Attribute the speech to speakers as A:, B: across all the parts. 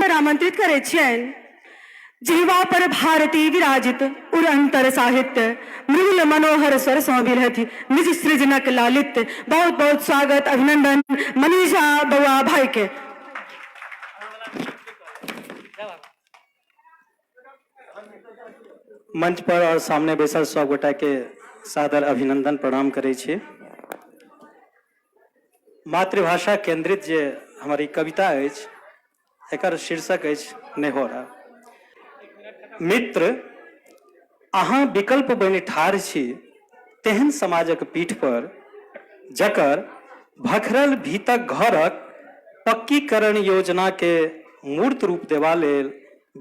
A: पर आमंत्रित करे छियनि। जीवा पर भारती विराजित उर अंतर साहित्य मृदुल मनोहर स्वर सौ बिरहति निज सृजनक लालित्य। बहुत बहुत स्वागत अभिनंदन मनीषा बउआ भाई के।
B: मंच पर और सामने बैसल सब गोटा के सादर अभिनंदन प्रणाम करे छी। मातृभाषा केंद्रित जे हमारी कविता अछि एकर शीर्षक अछि नेहोरा। मित्र अहाँ विकल्प बनि ठाढ़ छी तेहन समाजक पीठ पर जकर भखरल भीतक घरक पक्कीकरण योजना के मूर्त रूप देवा लेल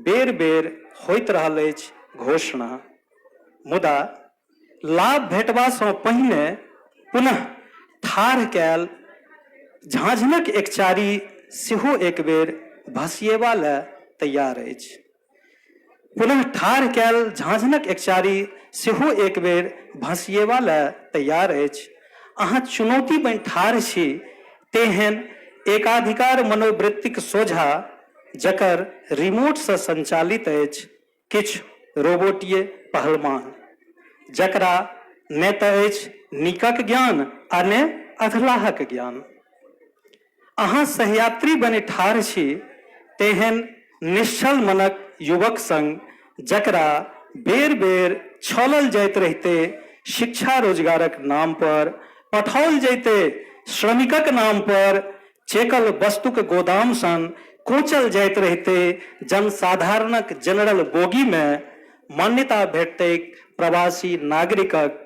B: बेर बेर होइत रहल अछि घोषणा। मुदा लाभ भेटबासँ पहिने पुनः ठाढ़ कयल झाँझनक एकचारी सेहो एक बेर भसिएबा लेल तैयार अछि। पुनः ठाढ़ कयल झाँझनक एकचारी सेहो एक बेर भसिएबा लेल तैयार अछि। अहाँ चुनौती बनि ठाढ़ छी तेहन एकाधिकार मनोवृत्तिक सोझा जकर रिमोटसँ संचालित अछि किछु रोबोटिये पहलवान, जकरा ने तऽ अछि नीकक ज्ञान आ ने अधलाहक ज्ञान। अहाँ सहयात्री बनि ठाढ़ छी तेहन निश्चल मनक युवक संग जकरा बेर बेर छलल जाइत रहिते शिक्षा रोजगारक नाम पर, पठाओल जैते श्रमिकक नाम पर, चेकल वस्तुक गोदाम सन कोचल जाइत रहिते जनसाधारणक जनरल बोगी में मान्यता भेटतैक प्रवासी नागरिकक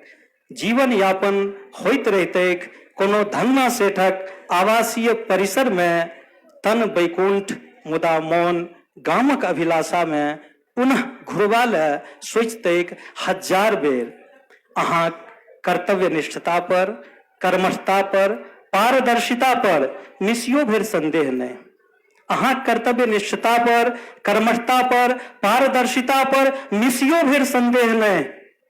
B: जीवन यापन होइत रहितैक कोनो धन्ना सेठक आवासीय परिसर में तन बैकुंठ मुदा मौन गामक अभिलाषा में पुनः घुरबा लेल सोचतैक हजार बेर। अहाँ कर्तव्य निष्ठता पर, कर्मठता पर, पारदर्शिता पर निस्यो भरि संदेह नहीं। अहाँ कर्तव्य निष्ठता पर, कर्मठता पर, पारदर्शिता पर निस्यो भरि संदेह नहीं।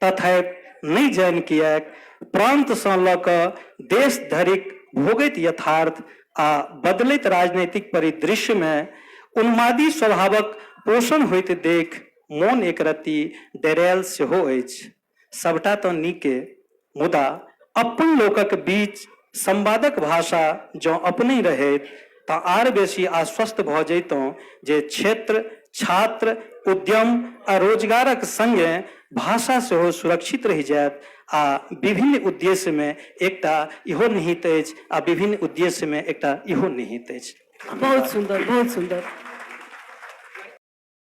B: तथापि नहीं जान किएक प्रांत सँ लऽ कऽ देश धरिक भोगैत यथार्थ आ बदलैत राजनीतिक परिदृश्य में उन्मादी स्वभावक पोषण होइत देख मोन एक रत्ती डेरायल सेहो अछि। सबटा तऽ नीके, मुदा अपन लोकक बीच संवादक भाषा जँ अपने रहैत तऽ आर बेसी आश्वस्त भऽ जैतहुँ जे क्षेत्र, छात्र, उद्यम आ रोजगारक संगे भाषा सेहो सुरक्षित रहि जायत आ विभिन्न उद्देश्य में एकटा इहो निहित अछि आ विभिन्न उद्देश्य में एकटा इहो निहित अछि।
A: बहुत सुंदर, बहुत सुंदर।